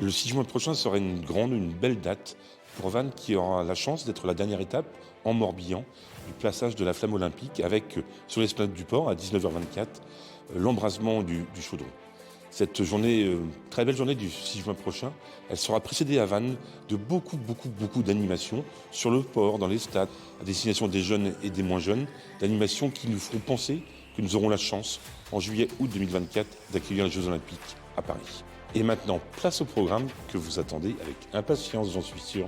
Le 6 juin prochain sera une belle date pour Vannes qui aura la chance d'être la dernière étape en Morbihan du passage de la flamme olympique avec, sur l'esplanade du port à 19h24, l'embrasement du chaudron. Cette journée, très belle journée du 6 juin prochain, elle sera précédée à Vannes de beaucoup d'animations sur le port, dans les stades, à destination des jeunes et des moins jeunes, d'animations qui nous feront penser que nous aurons la chance, en juillet-août 2024, d'accueillir les Jeux Olympiques à Paris. Et maintenant, place au programme que vous attendez avec impatience, j'en suis sûr.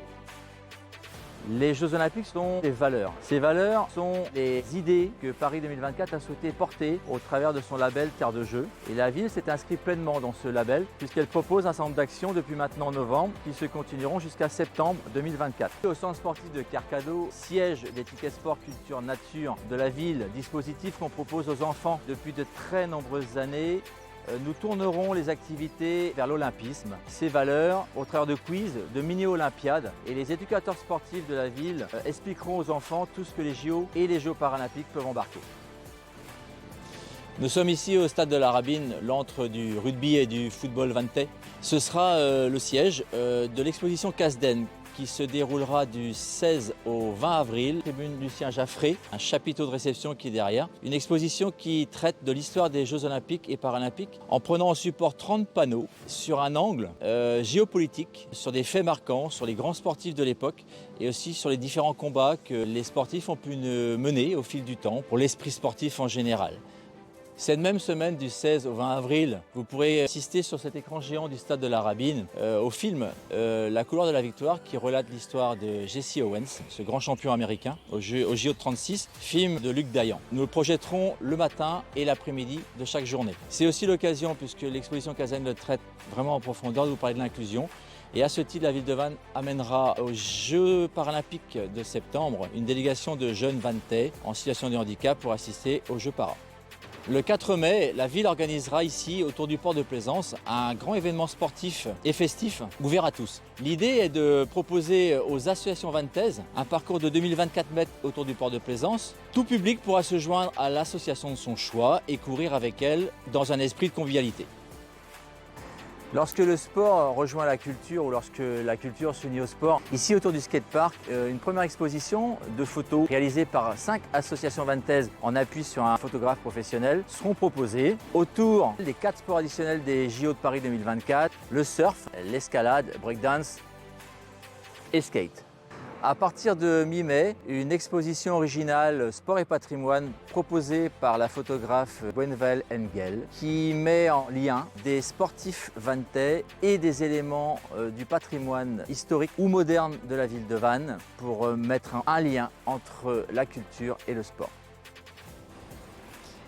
Les Jeux Olympiques sont des valeurs. Ces valeurs sont les idées que Paris 2024 a souhaité porter au travers de son label Terre de Jeux. Et la ville s'est inscrite pleinement dans ce label puisqu'elle propose un certain nombre d'actions depuis maintenant novembre qui se continueront jusqu'à septembre 2024. Au centre sportif de Carcado, siège des tickets sport culture nature de la ville, dispositif qu'on propose aux enfants depuis de très nombreuses années. Nous tournerons les activités vers l'olympisme, ses valeurs, au travers de quiz, de mini-olympiades. Et les éducateurs sportifs de la ville expliqueront aux enfants tout ce que les JO et les Jeux paralympiques peuvent embarquer. Nous sommes ici au stade de la Rabine, l'antre du rugby et du football vantais. Ce sera le siège de l'exposition Casden qui se déroulera du 16 au 20 avril. Tribune Lucien Jaffré, un chapiteau de réception qui est derrière. Une exposition qui traite de l'histoire des Jeux Olympiques et Paralympiques en prenant en support 30 panneaux sur un angle géopolitique, sur des faits marquants, sur les grands sportifs de l'époque et aussi sur les différents combats que les sportifs ont pu mener au fil du temps pour l'esprit sportif en général. Cette même semaine du 16 au 20 avril, vous pourrez assister sur cet écran géant du stade de la Rabine au film La couleur de la victoire qui relate l'histoire de Jesse Owens, ce grand champion américain au JO de 36, film de Luc Dayan. Nous le projetterons le matin et l'après-midi de chaque journée. C'est aussi l'occasion, puisque l'exposition Casden le traite vraiment en profondeur, de vous parler de l'inclusion. Et à ce titre, la ville de Vannes amènera aux Jeux paralympiques de septembre une délégation de jeunes vannetais en situation de handicap pour assister aux Jeux para. Le 4 mai, la ville organisera ici, autour du port de Plaisance, un grand événement sportif et festif ouvert à tous. L'idée est de proposer aux associations vannetaises un parcours de 2024 mètres autour du port de Plaisance. Tout public pourra se joindre à l'association de son choix et courir avec elle dans un esprit de convivialité. Lorsque le sport rejoint la culture ou lorsque la culture s'unit au sport, ici autour du skatepark, une première exposition de photos réalisées par 5 associations vannetaises en appui sur un photographe professionnel seront proposées autour des 4 sports additionnels des JO de Paris 2024, le surf, l'escalade, breakdance et skate. À partir de mi-mai, une exposition originale Sport et patrimoine proposée par la photographe Gwenvel Engel qui met en lien des sportifs vannetais et des éléments du patrimoine historique ou moderne de la ville de Vannes pour mettre un lien entre la culture et le sport.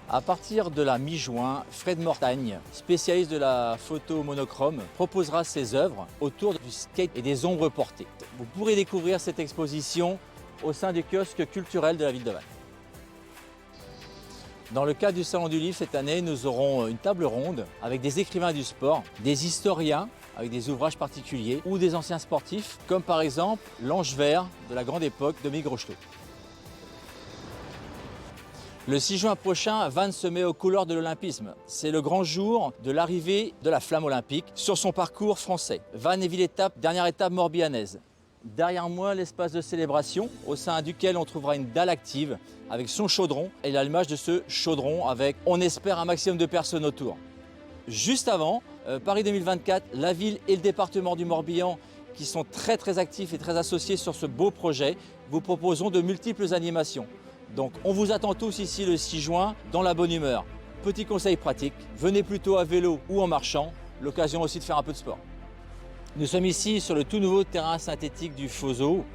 À partir de la mi-juin, Fred Mortagne, spécialiste de la photo monochrome, proposera ses œuvres autour du skate et des ombres portées. Vous pourrez découvrir cette exposition au sein du kiosque culturel de la ville de Vannes. Dans le cadre du Salon du Livre cette année, nous aurons une table ronde avec des écrivains du sport, des historiens avec des ouvrages particuliers ou des anciens sportifs, comme par exemple l'Ange Vert de la grande époque de Dominique Rocheteau. Le 6 juin prochain, Vannes se met aux couleurs de l'olympisme. C'est le grand jour de l'arrivée de la flamme olympique sur son parcours français. Vannes est ville-étape, dernière étape morbihanaise. Derrière moi, l'espace de célébration, au sein duquel on trouvera une dalle active avec son chaudron et l'allumage de ce chaudron avec, on espère, un maximum de personnes autour. Juste avant, Paris 2024, la ville et le département du Morbihan qui sont très actifs et très associés sur ce beau projet, vous proposeront de multiples animations. Donc on vous attend tous ici le 6 juin dans la bonne humeur. Petit conseil pratique, venez plutôt à vélo ou en marchant, l'occasion aussi de faire un peu de sport. Nous sommes ici sur le tout nouveau terrain synthétique du Fozo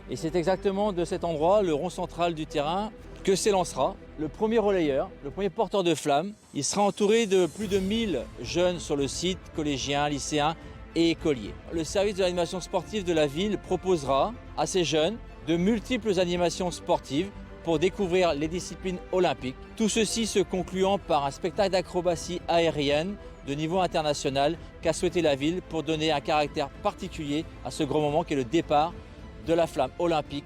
et c'est exactement de cet endroit, le rond central du terrain, que s'élancera le premier relayeur, le premier porteur de flammes. Il sera entouré de plus de 1000 jeunes sur le site, collégiens, lycéens et écoliers. Le service de l'animation sportive de la ville proposera à ces jeunes de multiples animations sportives pour découvrir les disciplines olympiques. Tout ceci se concluant par un spectacle d'acrobatie aérienne de niveau international qu'a souhaité la ville pour donner un caractère particulier à ce grand moment qui est le départ de la flamme olympique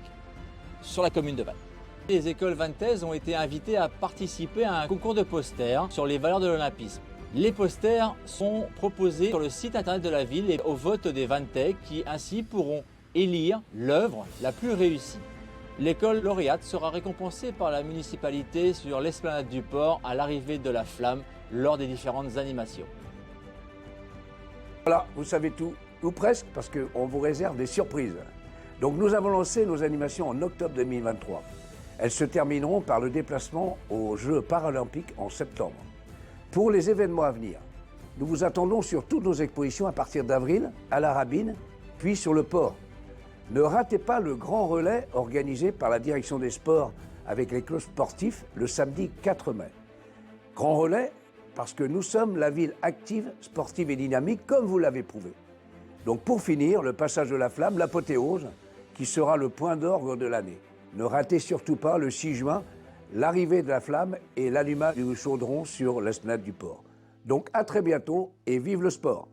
sur la commune de Vannes. Les écoles vannetaises ont été invitées à participer à un concours de posters sur les valeurs de l'olympisme. Les posters sont proposés sur le site internet de la ville et au vote des Vantais qui ainsi pourront élire l'œuvre la plus réussie. L'école lauréate sera récompensée par la municipalité sur l'esplanade du port à l'arrivée de la flamme lors des différentes animations. Voilà, vous savez tout, ou presque, parce qu'on vous réserve des surprises. Donc nous avons lancé nos animations en octobre 2023. Elles se termineront par le déplacement aux Jeux paralympiques en septembre. Pour les événements à venir, nous vous attendons sur toutes nos expositions à partir d'avril, à la Rabine, puis sur le port. Ne ratez pas le grand relais organisé par la Direction des Sports avec les clubs sportifs le samedi 4 mai. Grand relais parce que nous sommes la ville active, sportive et dynamique, comme vous l'avez prouvé. Donc pour finir, le passage de la flamme, l'apothéose, qui sera le point d'orgue de l'année. Ne ratez surtout pas le 6 juin, l'arrivée de la flamme et l'allumage du chaudron sur l'esplanade du port. Donc à très bientôt et vive le sport!